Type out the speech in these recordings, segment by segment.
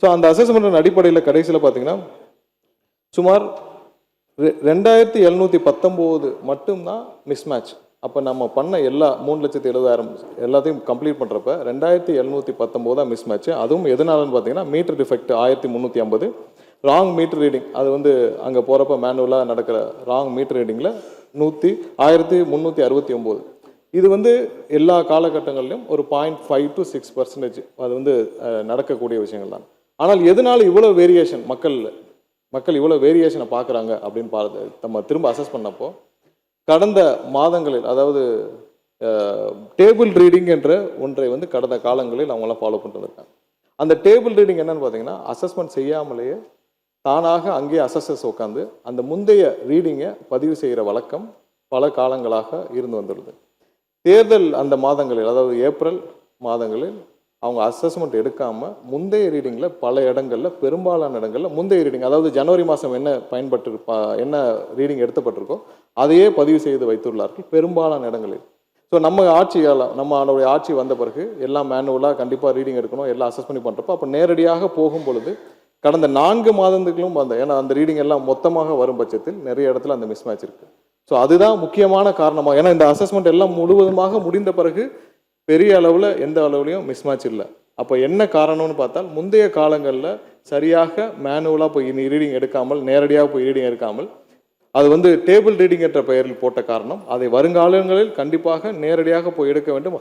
So அந்த assessment அடிப்படையில் கடைசியில் பார்த்தீங்கன்னா சுமார் 2719 மட்டும்தான் மிஸ்மேட்ச். அப்போ நம்ம பண்ண எல்லா 3,70,000 எல்லாத்தையும் கம்ப்ளீட் பண்ணுறப்ப 2719 தான் மிஸ்மேட்ச். அதுவும் எதனாலன்னு பார்த்தீங்கன்னா meter defect 1350, wrong meter reading, அது வந்து அங்கே போகிறப்ப மேனுவலாக நடக்கிற ராங் மீட்டர் ரீடிங்கில் 1369. இது வந்து எல்லா காலகட்டங்களிலும் ஒரு 0.5 to 6% அது வந்து நடக்கக்கூடிய விஷயங்கள் தான். ஆனால் எதனால இவ்வளோ வேரியேஷன் மக்கள் இவ்வளோ வேரியேஷனை பார்க்குறாங்க அப்படின்னு நம்ம திரும்ப அசஸ் பண்ணப்போ கடந்த மாதங்களில், அதாவது டேபிள் ரீடிங் என்ற ஒன்றை வந்து கடந்த காலங்களில் அவங்களாம் ஃபாலோ பண்ணிட்டு இருக்காங்க. அந்த டேபிள் ரீடிங் என்னன்னு பார்த்தீங்கன்னா அசஸ்மெண்ட் செய்யாமலேயே தானாக அங்கேயே அசஸஸ் உட்காந்து அந்த முந்தைய ரீடிங்கை பதிவு செய்கிற வழக்கம் பல காலங்களாக இருந்து வந்துடுது. தேர்தல் அந்த மாதங்களில், அதாவது ஏப்ரல் மாதங்களில் அவங்க அசஸ்மெண்ட் எடுக்காமல் முந்தைய ரீடிங்கில் பல இடங்களில், பெரும்பாலான இடங்களில் முந்தைய ரீடிங், அதாவது ஜனவரி மாதம் என்ன ரீடிங் எடுத்தப்பட்டிருக்கோ அதையே பதிவு செய்து வைத்துள்ளார்கள் பெரும்பாலான இடங்களில். ஸோ நம்மளுடைய ஆட்சி வந்த பிறகு எல்லாம் மேனுவலாக கண்டிப்பாக ரீடிங் எடுக்கணும், எல்லாம் அசஸ் பண்ணி பண்ணுறப்போ அப்போ நேரடியாக போகும் பொழுது கடந்த 4 மாதங்களும் ஏன்னா அந்த ரீடிங் எல்லாம் மொத்தமாக வரும் பட்சத்தில் நிறைய இடத்துல அந்த மிஸ்மேட்ச் இருக்குது. ஸோ அதுதான் முக்கியமான காரணமாக. ஏன்னா இந்த அசஸ்மெண்ட் எல்லாம் முழுவதுமாக முடிந்த பிறகு பெரிய அளவில் எந்த அளவுலையும் மிஸ்மேட்ச் இல்லை. அப்போ என்ன காரணம்னு பார்த்தால் முந்தைய காலங்களில் சரியாக மேனுவலாக போய் ரீடிங் எடுக்காமல், நேரடியாக போய் ரீடிங் எடுக்காமல் அது வந்து டேபிள் ரீடிங் என்ற பெயரில் போட்ட காரணம். அதை வருங்காலங்களில் கண்டிப்பாக நேரடியாக போய் எடுக்க வேண்டும்.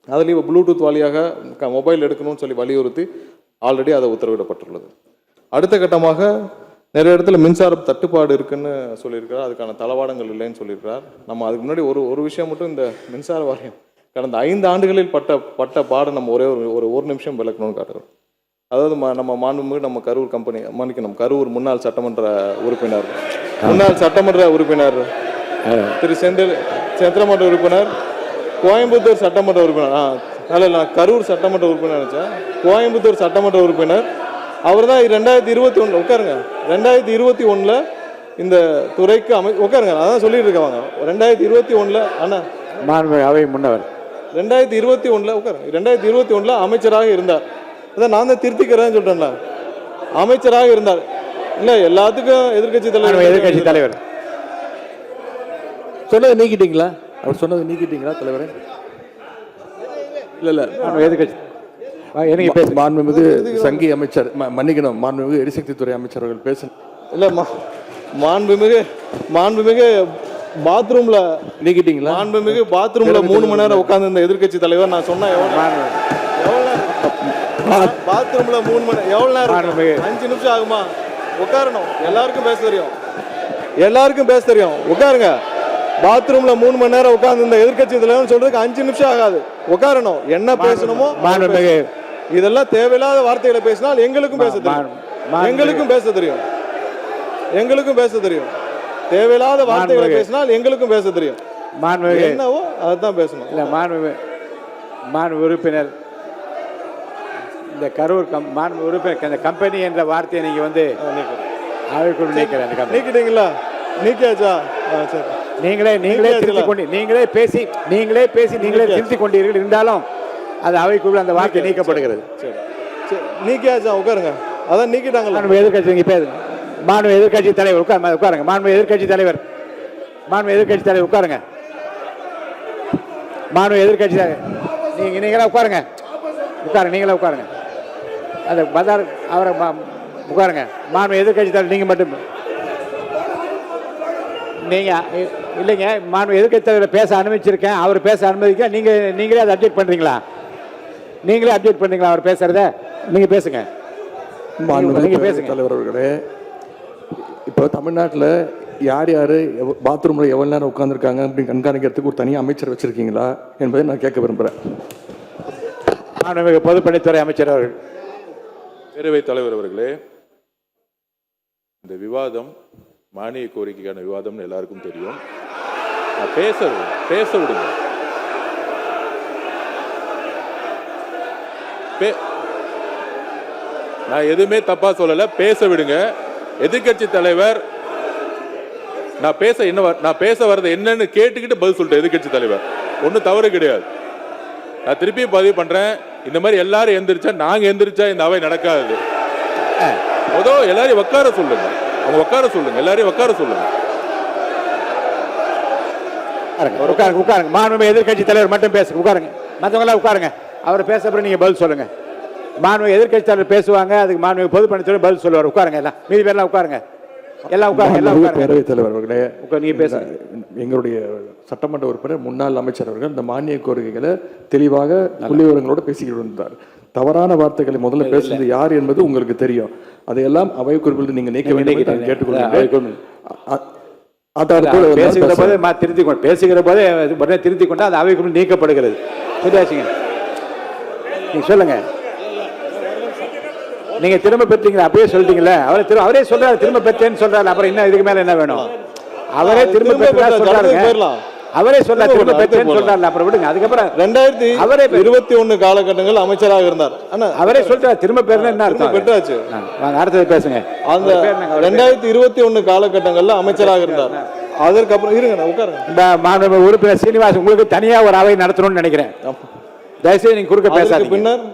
அதுலேயும் ப்ளூடூத் வழியாக மொபைல் எடுக்கணும்னு சொல்லி வலியுறுத்தி ஆல்ரெடி அதை உத்தரவிடப்பட்டுள்ளது. அடுத்த கட்டமாக நிறைய இடத்துல மின்சார தட்டுப்பாடு இருக்குன்னு சொல்லியிருக்கிறார், அதுக்கான தளவாடங்கள் இல்லைன்னு சொல்லியிருக்கிறார். நம்ம அதுக்கு முன்னாடி ஒரு விஷயம் மட்டும், இந்த மின்சார வாரியம் கடந்த 5 ஆண்டுகளில் பட்ட பாடம் நம்ம ஒரு நிமிஷம் விளக்கணும்னு காட்டுறோம். அதாவது நம்ம மாண்புமிகு நம்ம கரூர் கம்பெனி மன்னிக்கணும், கரூர் முன்னாள் சட்டமன்ற உறுப்பினர் திரு சந்திரமன்ற உறுப்பினர், கோயம்புத்தூர் சட்டமன்ற உறுப்பினர், கரூர் சட்டமன்ற உறுப்பினர் நினைச்சேன், கோயம்புத்தூர் சட்டமன்ற உறுப்பினர். அவர் தான் 2021 உட்காருங்க, 2021 இந்த துறைக்கு உட்காருங்க, அதான் சொல்லிட்டு இருக்காங்க. 2021 அண்ணா அவை முன்னவர் 2021 உட்காருங்க, 2021 அமைச்சராக இருந்தார். அதான் நான் தான் திருத்திக்கிறேன்னு சொல்றேன்ல, அமைச்சராக இருந்தார். இல்ல எல்லாத்துக்கும் எதிர்கட்சி தலைவர் சொன்னதை நீக்கிட்டீங்களா? அவர் சொன்னதை நீக்கிட்டீங்களா தலைவரே? இல்ல எதிர்கட்சி மாண்புமிகு சங்கி அமைச்சர், மன்னிக்கணும், மாண்புமிகு எரிசக்தித்துறை அமைச்சர் அவர்கள் பேச இல்ல மாண்புமிகு பாத்ரூம்ல நீக்கிட்டீங்களா? மாண்புமிகு பாத்ரூம்ல 3 மணி நேரம் உட்கார்ந்து இந்த எதிர்கட்சி தலைவர் நான் சொன்ன பாத்ரூம்ல 3 மணி எவ்வளவு நேரம்? 5 நிமிஷம் ஆகுமா? உட்காரணும், எல்லாருக்கும் பேச தெரியும், உட்காருங்க. பாத்ரூம்ல 3 மணி நேரம் உட்கார்ந்து இந்த எதிர்கட்சி தலைவர் சொல்றதுக்கு 5 நிமிஷம் ஆகாது. உட்காரணும், என்ன பேசணுமோ இதெல்லாம் தேவையில்லாத வார்த்தைகளை பேசினால் எங்களுக்கும் பேச தெரியும். தேவையில்லாத வார்த்தைகளை பேசினால் எங்களுக்கும் பேச தெரியும். என்னவோ அதுதான் பேசணும். இல்ல மாண்பு உறுப்பினர், இந்த கரூர் உறுப்பினர் இந்த கம்பெனி என்ற வார்த்தையை நீங்க வந்து அவைக்குள் நீக்கிட்டீங்களா? நீக்கியாச்சா? சரி, நீங்களே பேசி திருத்திக் கொண்டீர்கள். இருந்தாலும் அது அவைக்குள் அந்த வார்த்தை நீக்கப்படுகிறது. சரி, நீக்கியாச்சா? உட்காருங்க, அதான் நீக்கிட்டாங்களா? எதிர்கட்சி பேசுங்க. மாண்பு எதிர்கட்சி தலைவர் உட்காருங்க. மாண்பு எதிர்கட்சி தலைவர் உட்காருங்க. மாண்பு எதிர்கட்சி நீங்களே உட்காருங்க. நீங்களே உட்காருங்க. அது பதார் அவரை உட்காருங்க. மாண்பு எதிர்கட்சி தலைவர் நீங்க மட்டும் இல்லைங்க. மாண்பு எதிர்கட்சி தலைவரை பேச அனுமதிச்சிருக்கேன், அவர் பேச அனுமதிக்க நீங்களே அதை அப்டேட் பண்றீங்களா? அவர் பேசுறத நீங்க பேசுங்க. நீங்க பேசுங்க தலைவர் அவர்களே. இப்போ தமிழ்நாட்டில் யார் பாத்ரூமில் எவ்வளோ நேரம் உட்காந்துருக்காங்க அப்படின்னு கண்காணிக்கிறதுக்கு ஒரு தனியாக அமைச்சர் வச்சுருக்கீங்களா என்பதை நான் கேட்க விரும்புகிறேன். பொதுப்பணித்துறை அமைச்சர் அவர்கள். பேரவைத் தலைவர் அவர்களே, இந்த விவாதம் மானிய கோரிக்கைக்கான விவாதம் எல்லாருக்கும் தெரியும். பேச விடுங்க. நான் எதுவுமே தப்பா சொல்லல, பேச விடுங்க. எதிர்கட்சி தலைவர் நான் பேச வர்றது என்னன்னு கேட்டுக்கிட்டு பதில் சொல்லிட்டேன். எதிர்கட்சி தலைவர் ஒன்றும் தவறு கிடையாது. நான் திருப்பியும் பதிவு பண்றேன், இந்த மாதிரி எல்லாரும் எந்திரிச்சா நாங்க எந்திரிச்சா இந்த அவை நடக்காது. எல்லாரையும் உட்கார சொல்லுங்க. அவங்க உட்கார சொல்லுங்க. எல்லாரையும் உட்கார சொல்லுங்க. உட்காருங்க உட்காருங்க. மாண்புமிகு எதிர்க்கட்சி தலைவர் மட்டும் பேசுங்க. உட்காருங்க. மற்றவங்க எல்லாம் உட்காருங்க. அவர் பேச அப்புறம் நீங்க பதில் சொல்லுங்க. மாண்புமிகு எதிர்க்கட்சி தலைவர் பேசுவாங்க. அதுக்கு மாண்புமிகு பொதுப்பணித்துறை பதில் சொல்லுவார். உட்காருங்க. எல்லாம் மீதி பேர்லாம் உட்காருங்க. எல்லாம் உட்காருங்க. எல்லாம் உட்காருங்க. பேரவைத் தலைவர் அவர்களே, நீங்க பேசுங்க. எங்களுடைய சட்டமன்ற உறுப்பினர் முன்னாள் அமைச்சர் அவர்கள் இந்த மானிய கோரிக்கைகளை தெளிவாக புள்ளிவிவரங்களோட பேசிக்கிட்டு இருந்தார். தவறான வார்த்தைகளை முதல்ல பேசுறது யார் என்பது உங்களுக்கு தெரியும். அதையெல்லாம் அவை குறிப்பில் நீங்க நீக்க வேண்டும் என்று நான் கேட்டுக்கொள்கிறேன். பேசுகிற போது பேசுகிற போதே உடனே திருத்திக் கொண்டு அது அவைக்குள் நீக்கப்படுகிறது. சரியாச்சுங்க. நீங்க சொல்லுங்க. நீங்க திரும்ப பெற்றீங்களா? அப்படியே சொல்லிட்டீங்களா? அவரே சொல்றாரு திரும்ப பெற்றேன்னு சொல்றாரு. அப்புறம் என்ன இதுக்கு மேல என்ன வேணும்? அவரே திரும்ப பெற்றா சொல்றாருங்க. அவரே சொல்றாரு திரும்ப பெற்றேன்னு சொல்றாரு. அப்புறம் விடுங்க. அதுக்கப்புறம் 2021 காலகட்டங்கள் அமைச்சராக இருந்தார். ஆனா அவரே சொல்றாரு திரும்ப பெறணும் என்ன அர்த்தம்? பெற்றாச்சு. வாங்க அடுத்தது பேசுங்க. அந்த 2021 காலகட்டங்கள்ல அமைச்சராக இருந்தார். அதற்கப்புறம் இருங்க, நான் உட்காருங்க. இந்த மாண்புமிகு உறுப்பினர் சீனிவாஸ் உங்களுக்கு தனியா ஒரு அவை நடத்தணும்னு நினைக்கிறேன். தயவுசெய்து நீங்க குறுக்க பேசாதீங்க. பின்னர்